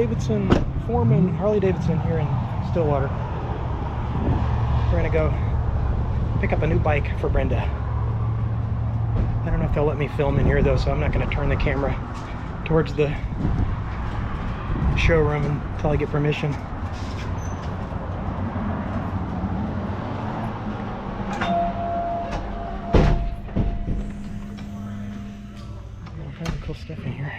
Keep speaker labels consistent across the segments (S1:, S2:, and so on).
S1: Harley-Davidson, Foreman Harley-Davidson here in Stillwater. We're gonna go pick up a new bike for Brenda. I don't know if they'll let me film in here though, so I'm not gonna turn the camera towards the showroom until I get permission. All kinds of cool stuff in here.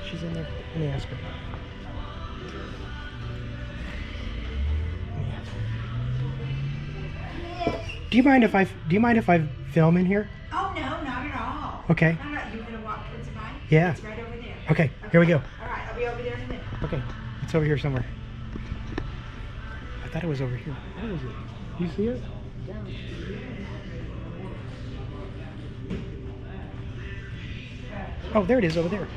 S1: She's in there. Let me ask her. Do you mind if I film in here?
S2: Oh no, not at all.
S1: Okay.
S2: No, you're gonna walk towards the bike?
S1: Yeah.
S2: It's right over there.
S1: Okay, here we go.
S2: All right, I'll be over there in a minute.
S1: Okay, it's over here somewhere. I thought it was over here. Where is it? Do you see it? Oh, there it is over there.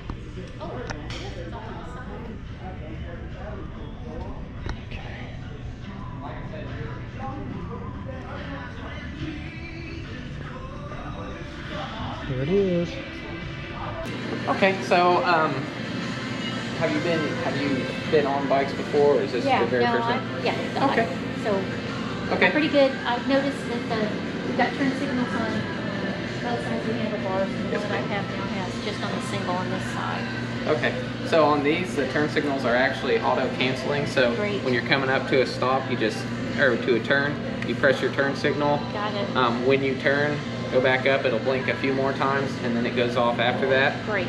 S1: There it is.
S3: Okay, so have you been on bikes before, or is this the very first time?
S4: Okay. So
S3: Okay.
S4: pretty good. I've noticed that we've got turn signals on both sides of the handlebars. The
S3: Yes,
S4: one that I have now has just on the single on this side.
S3: Okay, so on these, the turn signals are actually auto canceling. So
S4: Great.
S3: when you're coming up to a stop, or to a turn, you press your turn signal.
S4: Got it.
S3: When you turn, go back up, it'll blink a few more times, and then it goes off after that.
S4: Great.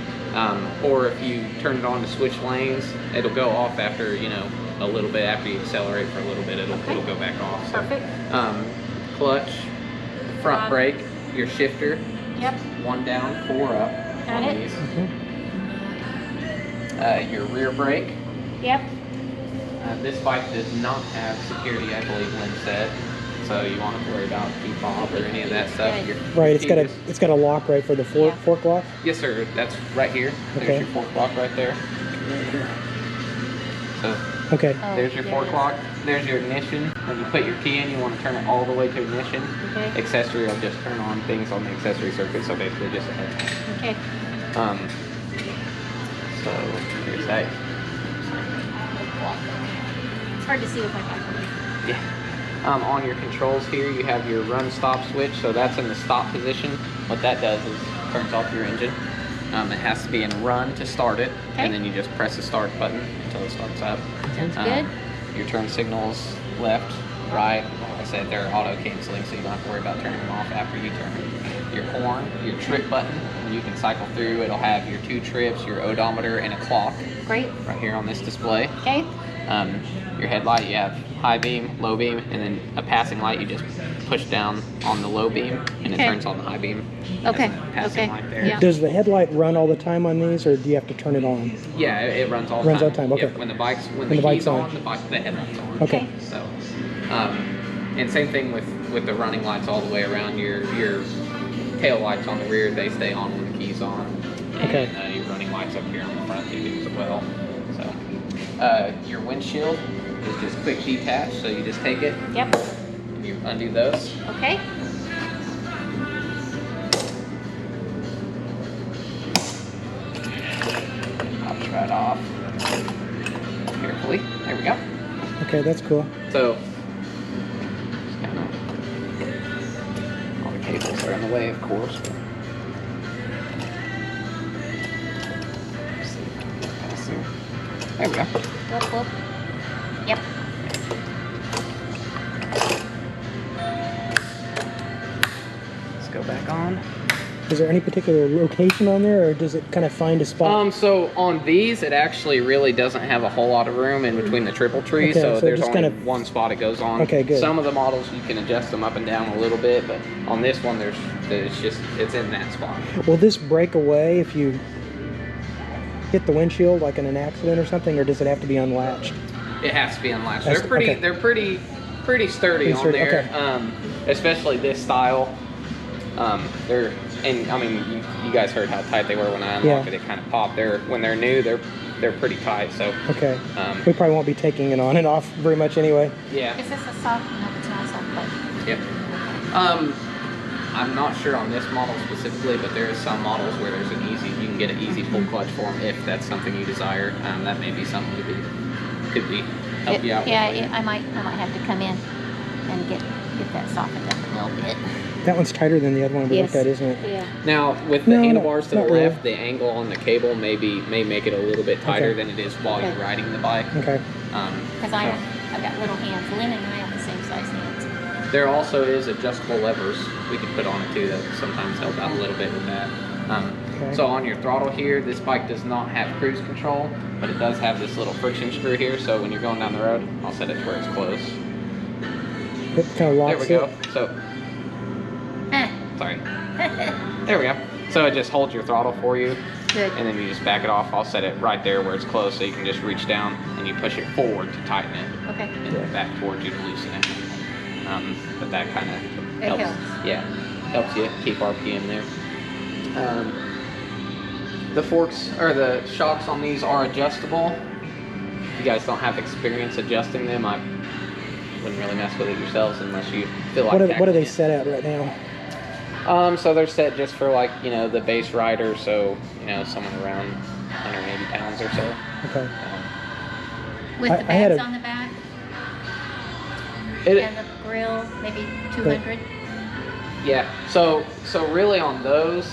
S3: Or if you turn it on to switch lanes, it'll go off after, a little bit after you accelerate for a little bit, it'll go back off. So,
S4: Perfect.
S3: clutch, front
S4: Got it.
S3: brake, your shifter,
S4: Yep.
S3: 1 down, 4 up.
S4: Got
S3: on
S4: it.
S3: these. Your rear brake.
S4: Yep.
S3: This bike does not have security, I believe Lynn said. So you won't have to worry about key fob or any of that stuff.
S4: Good.
S3: Your
S1: Right,
S3: key
S1: it's got a lock right for the fork lock.
S3: Yes, sir. That's right here.
S1: Okay.
S3: There's your fork lock right there. So
S1: Okay.
S4: Oh,
S3: there's your fork lock. There's your ignition. When you put your key in, you want to turn it all the way to ignition.
S4: Okay.
S3: Accessory will just turn on things on the accessory circuit. So basically just a headlight.
S4: Okay.
S3: So here's that.
S4: It's hard to see with my back.
S3: Yeah. On your controls here, you have your run stop switch. So that's in the stop position. What that does is turns off your engine. It has to be in run to start it, and then you just press the start button until it starts up.
S4: Sounds good.
S3: Your turn signals, left, right. Like I said, they're auto canceling, so you don't have to worry about turning them off after you turn. Your horn, your trip button, when you can cycle through, it'll have your 2 trips, your odometer, and a clock
S4: Great.
S3: right here on this display.
S4: Okay.
S3: Your headlight, you have high beam, low beam, and then a passing light. You just push down on the low beam, and it
S4: Okay.
S3: turns on the high beam.
S4: Okay.
S3: That's a passing light there.
S4: Yeah.
S1: Does the headlight run all the time on these, or do you have to turn it on?
S3: Yeah, it runs all the
S1: Runs
S3: time.
S1: all the time, okay.
S3: Yep, when the bike's
S1: bike's
S3: on,
S1: on.
S3: the headlight's on.
S1: Okay.
S3: So, and same thing with the running lights all the way around. Your tail lights on the rear, they stay on when the key's on.
S1: Okay.
S3: And your running lights up here on the front they do as well. So, your windshield is just quick detach. So you just take it,
S4: Yep.
S3: and you undo those.
S4: Okay.
S3: Pops right off. Carefully. There we go.
S1: Okay, that's cool.
S3: So, just kind of, all the cables are in the way, of course. But, let's see if I can get past there. There we go.
S4: Whoop, whoop. Yep.
S3: Let's go back on.
S1: Is there any particular location on there, or does it kind of find a spot?
S3: So on these, it actually really doesn't have a whole lot of room in between the triple trees,
S1: Okay,
S3: so
S1: so
S3: there's
S1: just
S3: only
S1: kind of-
S3: one spot it goes on.
S1: Okay, good.
S3: Some of the models you can adjust them up and down a little bit, but on this one, it's in that spot.
S1: Will this break away if you hit the windshield, like in an accident or something, or does it have to be unlatched?
S3: It has to be unlatched.
S1: That's-
S3: They're pretty.
S1: okay.
S3: They're pretty sturdy
S1: Pretty
S3: on
S1: sturdy,
S3: there.
S1: okay.
S3: Especially this style. They're, and I mean, you guys heard how tight they were when I unlocked
S1: Yeah.
S3: it. It kind of popped. When they're new, they're they're pretty tight. So
S1: Okay. We probably won't be taking it on and off very much anyway.
S3: yeah.
S4: Is this a soft? No, it's not a soft clutch.
S3: Yep. I'm not sure on this model specifically, but there is some models where there's you can get an easy full clutch for them if that's something you desire. That may be something could help you out.
S4: Yeah,
S3: with
S4: I might have to come in and get that softened up a little bit.
S1: That one's tighter than the other one we
S4: Yes.
S1: looked at, isn't it?
S4: Yeah.
S3: Now, with the
S1: No,
S3: handlebars to the
S1: not really.
S3: left, the angle on the cable may make it a little bit tighter
S1: Okay.
S3: than it is while
S4: Okay.
S3: you're riding the bike.
S1: Okay.
S4: Because I've got little hands. Lynn and I have the same size hands.
S3: There also is adjustable levers we can put on it too that sometimes help out a little bit with that.
S1: Okay.
S3: So on your throttle here, this bike does not have cruise control, but it does have this little friction screw here. So when you're going down the road, I'll set it to where it's close.
S1: It kind of
S3: There
S1: locks
S3: we go.
S1: it.
S3: So, sorry. There we go. So it just holds your throttle for you,
S4: Good.
S3: and then you just back it off. I'll set it right there where it's closed, so you can just reach down and you push it forward to tighten it,
S4: Okay.
S3: and then back towards you to loosen it. But that kind of
S4: It helps.
S3: Yeah, helps you keep RPM there. The forks or the shocks on these are adjustable. If you guys don't have experience adjusting them, I wouldn't really mess with it yourselves unless you feel like
S1: What are
S3: tackling
S1: they
S3: it.
S1: set at right now?
S3: So they're set just for like, the base rider, so, someone around 180 pounds or so.
S1: Okay.
S4: With
S1: I
S4: the
S1: had
S4: bags
S1: a-
S4: on the back
S3: It,
S4: and the grill, maybe 200.
S3: yeah, so really on those,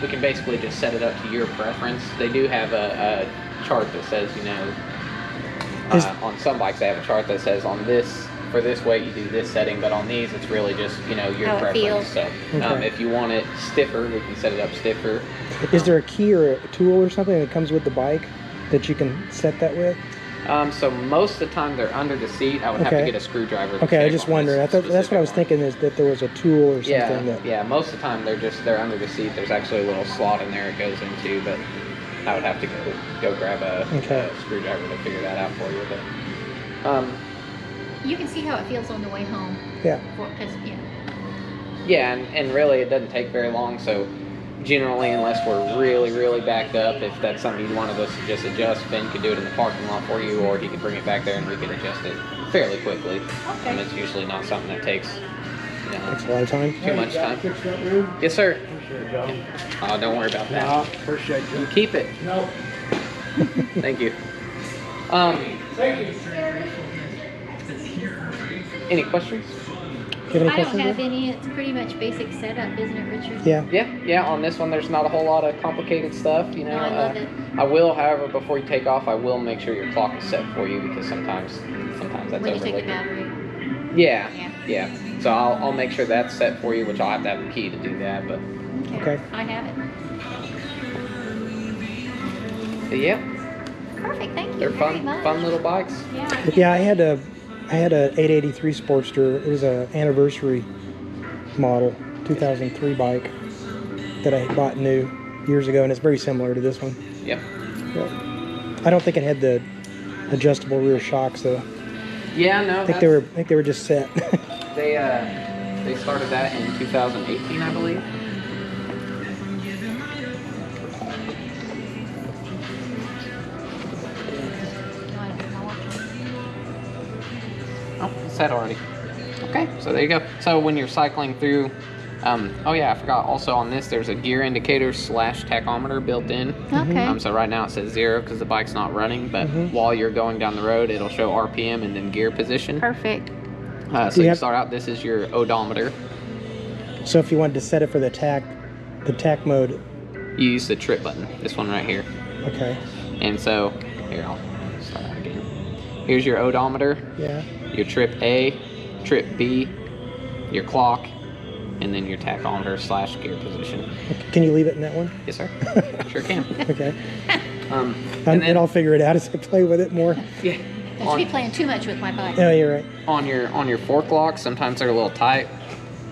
S3: we can basically just set it up to your preference. They do have a chart that says, on some bikes they have a chart that says for this weight you do this setting, but on these it's really just, your
S4: How it
S3: preference.
S4: feels.
S3: So
S1: Okay.
S3: if you want it stiffer, we can set it up stiffer.
S1: Is there a key or a tool or something that comes with the bike that you can set that with?
S3: So most of the time they're under the seat. I would have to
S1: Okay.
S3: get a screwdriver. To
S1: Okay, I
S3: check
S1: just
S3: on
S1: wondered.
S3: this
S1: That's what I was
S3: specific one.
S1: thinking, is that there was a tool or something
S3: Yeah,
S1: that.
S3: yeah. Most of the time they're under the seat. There's actually a little slot in there it goes into, but I would have to go grab a screwdriver to figure that out for you. But
S4: You can see how it feels on the way home.
S1: Yeah.
S4: Because,
S3: yeah, and really it doesn't take very long. So generally, unless we're really, really backed up, if that's something you wanted us to just adjust, Ben could do it in the parking lot for you, or he could bring it back there and we could adjust it fairly quickly.
S4: Okay.
S3: And it's usually not something that takes
S1: Takes a lot of time.
S3: too much time. Yes, sir. Oh, don't worry about that.
S5: Appreciate
S3: You keep it.
S5: No.
S3: Thank you. Any questions?
S1: Do you have any
S4: I don't
S1: questions?
S4: have
S1: there?
S4: any. It's pretty much basic setup, isn't it, Richard?
S1: Yeah.
S3: Yeah. On this one, there's not a whole lot of complicated stuff.
S4: No, I love it.
S3: I will, however, before you take off, I will make sure your clock is set for you because sometimes that's
S4: When you take the
S3: overlooked.
S4: battery.
S3: Yeah. So I'll make sure that's set for you, which I'll have to have the key to do that. But
S1: Okay.
S4: I have it.
S3: yeah,
S4: Perfect. Thank you
S3: they're
S4: very much.
S3: fun little bikes.
S4: Yeah.
S1: Yeah, I had a 883 Sportster. It was an anniversary model, 2003 bike that I bought new years ago, and it's very similar to this one.
S3: Yep.
S1: But I don't think it had the adjustable rear shocks though.
S3: Yeah, no.
S1: I think they were just set.
S3: They started that in 2018, I believe. Oh, it's set already. Okay, so there you go. So when you're cycling through, oh yeah, I forgot. Also on this, there's a gear indicator / tachometer built in.
S4: Okay.
S3: So right now it says 0 because the bike's not running, but while you're going down the road, it'll show RPM and then gear position.
S4: Perfect.
S3: So you
S1: have-
S3: start out. This is your odometer.
S1: So if you wanted to set it for the tack mode,
S3: You use the trip button. This one right here.
S1: okay.
S3: And so here, I'll start out again. Here's your odometer,
S1: Yeah.
S3: your trip A, trip B, your clock, and then your tachometer / gear position.
S1: Can you leave it in that one?
S3: Yes, sir. Sure can.
S1: Okay.
S3: And
S1: And
S3: then
S1: I'll figure it out as I play with it more.
S3: yeah,
S4: Don't you be playing too much with my bike.
S1: Oh, you're right.
S3: on your fork locks, sometimes they're a little tight.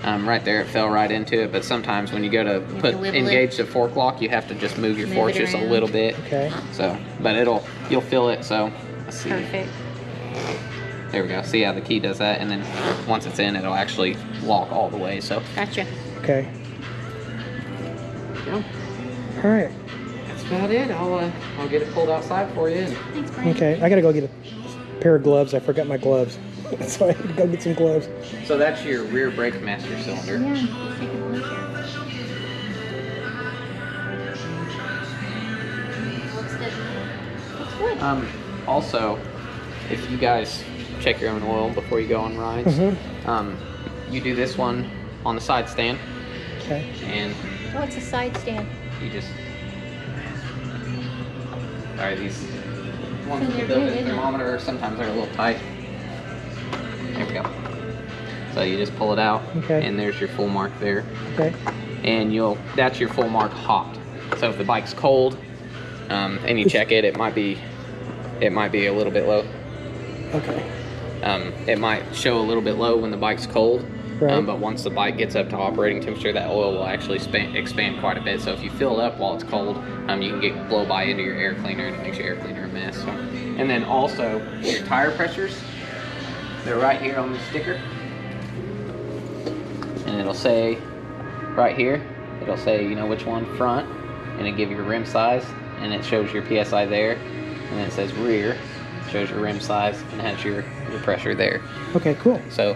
S3: Right there, it fell right into it. But sometimes when you go to engage the fork lock, you have to just move your
S4: Move
S3: fork
S4: it
S3: just a
S4: around.
S3: little bit.
S1: Okay.
S3: So, but you'll feel it. So let's see.
S4: Perfect.
S3: There we go. See how the key does that, and then once it's in, it'll actually lock all the way. So
S4: Gotcha.
S1: Okay.
S3: yeah,
S1: All right.
S3: that's about it. I'll get it pulled outside for you.
S4: Thanks, Brandon.
S1: Okay, I gotta go get a pair of gloves. I forgot my gloves. So I have to go get some gloves.
S3: So that's your rear brake master cylinder.
S4: Yeah, let's take a look here. Looks good. Looks good.
S3: Also, if you guys check your own oil before you go on rides, you do this one on the side stand.
S1: Okay.
S3: And
S4: Oh, it's a side stand.
S3: you just... Sorry, these ones with
S4: They're
S3: the
S4: good,
S3: built-in
S4: isn't it?
S3: thermometer, sometimes they're a little tight. There we go. So you just pull it out,
S1: Okay.
S3: and there's your full mark there.
S1: Okay.
S3: And that's your full mark hot. So if the bike's cold, and you check it, it might be a little bit low.
S1: Okay.
S3: It might show a little bit low when the bike's cold,
S1: Right.
S3: but once the bike gets up to operating temperature, that oil will actually expand quite a bit. So if you fill it up while it's cold, you can blow by into your air cleaner, and it makes your air cleaner a mess. So. And then also your tire pressures, they're right here on the sticker, and it'll say right here, it'll say which one front, and it give you your rim size, and it shows your PSI there, and then it says rear, shows your rim size, and has your pressure there.
S1: Okay, cool.
S3: So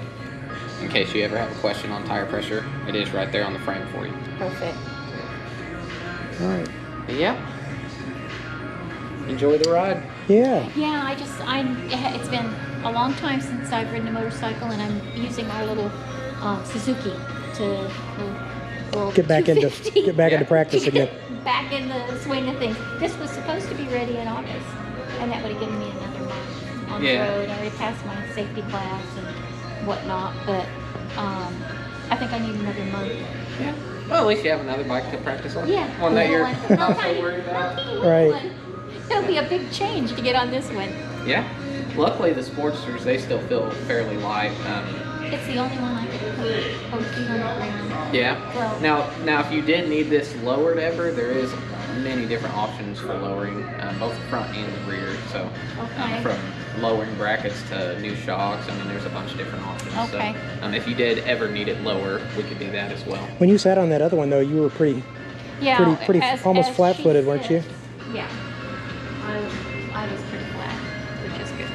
S3: in case you ever have a question on tire pressure, it is right there on the frame for you.
S4: Perfect.
S1: All right.
S3: But yeah, enjoy the ride.
S1: Yeah.
S4: Yeah, it's been a long time since I've ridden a motorcycle, and I'm using our little Suzuki to
S1: Get back into practice again.
S4: Back in the swing of things. This was supposed to be ready in August, and that would have given me another month on the road. I already passed my safety class and whatnot, but I think I need another month.
S3: Yeah. Well, at least you have another bike to practice on.
S4: Yeah.
S3: One that you're
S4: Little
S3: not
S4: tiny-
S3: so worried about.
S4: little teeny
S1: Right.
S4: one. It'll be a big change to get on this one.
S3: Yeah. Luckily, the Sportsters, they still feel fairly light.
S4: It's the only one I could put 200 grams.
S3: Yeah.
S4: Well-
S3: Now, if you did need this lowered ever, there is many different options for lowering both the front and the rear. So
S4: Okay.
S3: from lowering brackets to new shocks, there's a bunch of different options.
S4: Okay.
S3: So if you did ever need it lower, we could do that as well.
S1: When you sat on that other one, though, you were pretty almost
S4: as
S1: flat-footed,
S4: she
S1: weren't you?
S4: said. Yeah. I was pretty flat, which is good.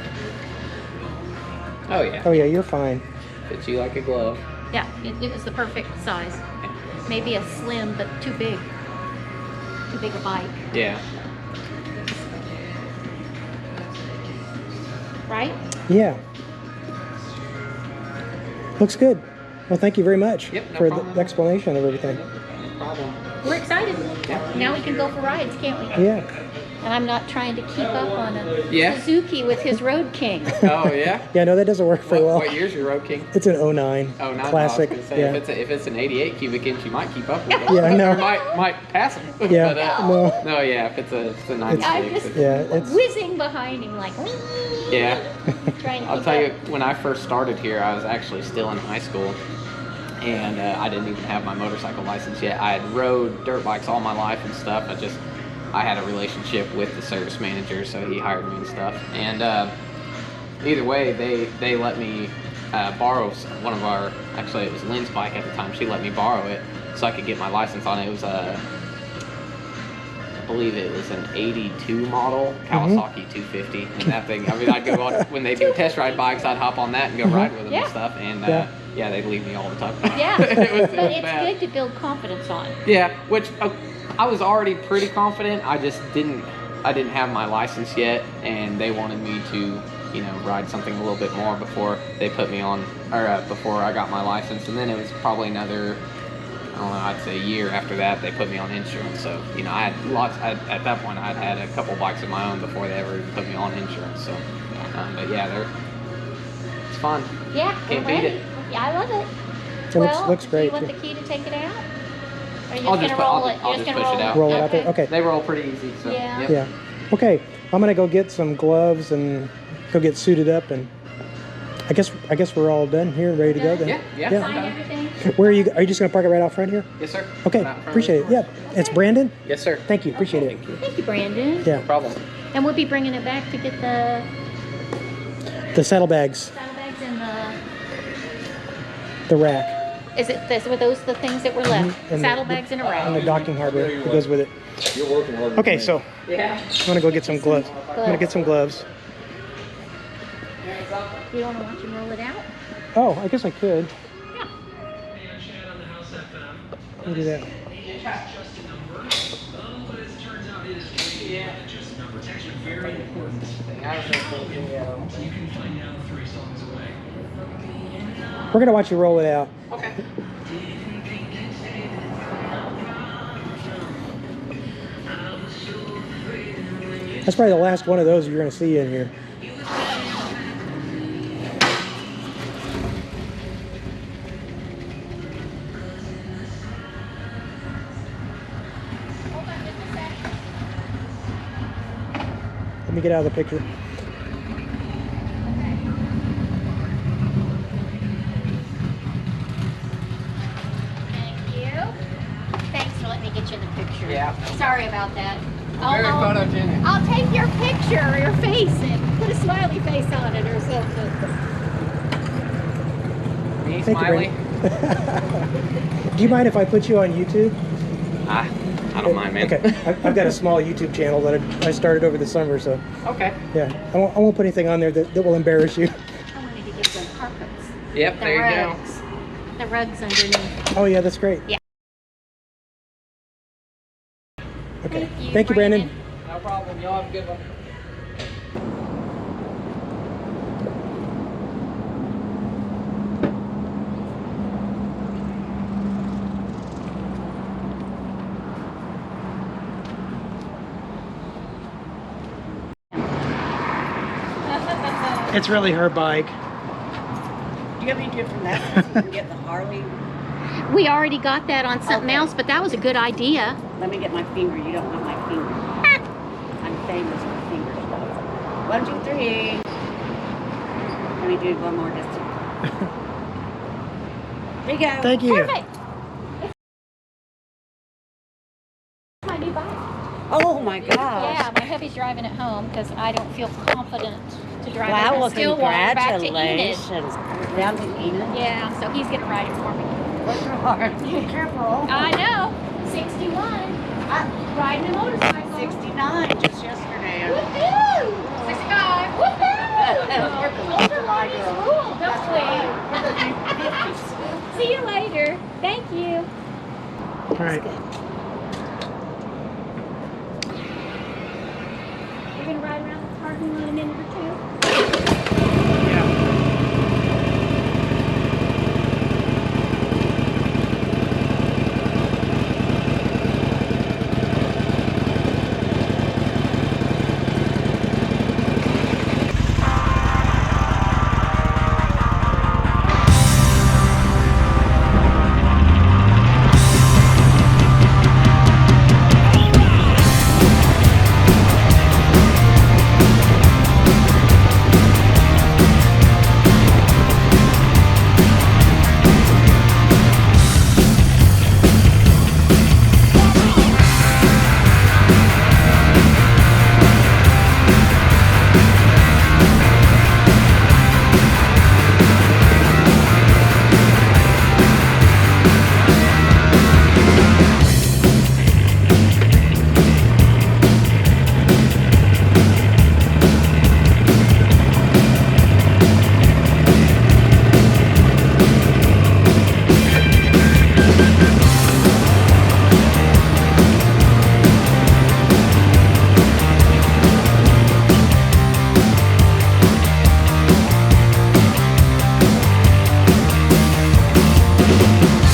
S3: Oh yeah.
S1: Oh yeah, you're fine.
S3: Fits you like a glove.
S4: Yeah, it was the perfect size. Maybe a slim, but too big. Too big a bike,
S3: Yeah.
S4: right?
S1: Yeah. Looks good. Well, thank you very much
S3: Yep, no
S1: for
S3: problem.
S1: the explanation of everything.
S3: No problem.
S4: We're excited.
S3: Yeah.
S4: Now we can go for rides, can't we?
S1: Yeah.
S4: And I'm not trying to keep up on a
S3: Yeah.
S4: Suzuki with his Road King.
S3: Oh yeah.
S1: Yeah, no, that doesn't work very well.
S3: What year's your Road King?
S1: It's an 09.
S3: Oh, not
S1: classic.
S3: I was gonna say,
S1: Yeah.
S3: if it's an 88 cubic inch, you might keep up with it.
S1: Yeah, I know.
S3: Or might pass him.
S1: Yeah.
S3: But,
S1: No.
S3: no, yeah. If it's a 96.
S4: I'm just
S1: Yeah, it's
S4: whizzing behind him like, whee,
S3: Yeah.
S4: trying to
S3: I'll
S4: keep
S3: tell
S4: up.
S3: you, when I first started here, I was actually still in high school, and I didn't even have my motorcycle license yet. I had rode dirt bikes all my life and stuff. I had a relationship with the service manager, so he hired me and stuff. And either way, they let me borrow one of our, actually it was Lynn's bike at the time. She let me borrow it so I could get my license on it. It was I believe it was an 82 model Kawasaki 250, and that thing, I'd go on, when they do test ride bikes, I'd hop on that and go ride with them
S4: Yeah.
S3: and stuff, and
S1: Yeah.
S3: they'd leave me all the time.
S4: Yeah,
S3: It was
S4: but it's
S3: bad.
S4: good to build confidence on.
S3: Yeah, which I was already pretty confident. I just didn't have my license yet, and they wanted me to, ride something a little bit more before they put me on, or before I got my license. And then it was probably another, I don't know, I'd say a year after that, they put me on insurance. So, I had at that point, I'd had a couple bikes of my own before they ever even put me on insurance. So, but yeah, it's fun.
S4: Yeah,
S3: Can't
S4: we're
S3: beat
S4: ready.
S3: it.
S4: Yeah, I love it.
S1: It looks
S4: Do
S1: great.
S4: you want
S1: too.
S4: the key to take it out? Or are you
S3: I'll
S4: just
S3: just
S4: gonna
S3: put-
S4: roll
S3: I'll-
S4: it?
S3: I'll
S4: You're
S3: just
S4: gonna
S3: push it out.
S1: Roll it out there. Okay.
S3: They roll pretty easy. So,
S4: Yeah.
S3: yep.
S1: Yeah. Okay. I'm gonna go get some gloves and go get suited up, and I guess we're all done here, ready to go then.
S3: Yeah.
S1: Yeah.
S4: Sign everything?
S1: Where are you just gonna park it right out front here?
S3: Yes, sir.
S1: Okay.
S3: Right in front of
S1: Appreciate
S3: the
S1: it. Yeah. It's Brandon.
S3: Yes, sir.
S1: Thank you. Appreciate it.
S4: Thank you, Brandon.
S1: Yeah.
S3: No problem.
S4: And we'll be bringing it back to get the
S1: The saddlebags,
S4: saddlebags and
S1: the rack.
S4: Is it this? Were those the things that were left?
S1: And
S4: Saddlebags and a
S1: And the
S4: rag.
S1: docking hardware that goes with it.
S5: You're working hard.
S1: Okay, so
S3: Yeah.
S1: I'm gonna go get some gloves. I'm gonna get some gloves.
S4: You don't want to watch him roll it out?
S1: Oh, I guess I could.
S4: Yeah.
S1: Let me do that. We're gonna watch you roll it out.
S3: Okay.
S1: That's probably the last one of those you're gonna see in here. Let me get out of the picture.
S4: Thank you. Thanks for letting me get you in the picture.
S3: Yeah.
S4: Sorry about that.
S3: Very photogenic.
S4: I'll take your picture or your face and put a smiley face on it or something.
S3: Me,
S1: Thank you,
S3: Smiley?
S1: Do you mind if I put you on YouTube?
S3: I don't mind, man.
S1: Okay, I've got a small YouTube channel that I started over the summer, so
S3: Okay.
S1: yeah, I won't put anything on there that will embarrass you.
S4: I wanted to get some carpets.
S3: Yep,
S4: The
S3: there you go.
S4: rugs. The rugs underneath.
S1: Oh yeah, that's great.
S4: Yeah.
S1: Okay, thank you, Brandon.
S3: No problem. Y'all have a good one.
S1: It's really her bike.
S2: Do you have any different lessons? You can get the Harley.
S4: We already got that on something
S2: Okay.
S4: else, but that was a good idea.
S2: Let me get my finger. You don't want my finger. I'm famous for finger stuff. 1, 2, 3. Let me do one more distance. There you go.
S1: Thank you.
S4: Perfect. It's my new bike.
S2: Oh my gosh.
S4: Yeah, my hubby's driving it home because I don't feel confident to drive it
S2: Wow,
S4: from Stillwater back to Enid.
S2: congratulations. Down to Enid.
S4: Yeah, so he's gonna ride it for me.
S2: Bless your heart. Be careful.
S4: I know. 61. Riding a motorcycle.
S2: 69 just yesterday.
S4: Woohoo! 65. Woohoo! Older bodies rule, don't we? See you later. Thank you.
S1: All right.
S4: You're gonna ride around the parking lot a minute or two?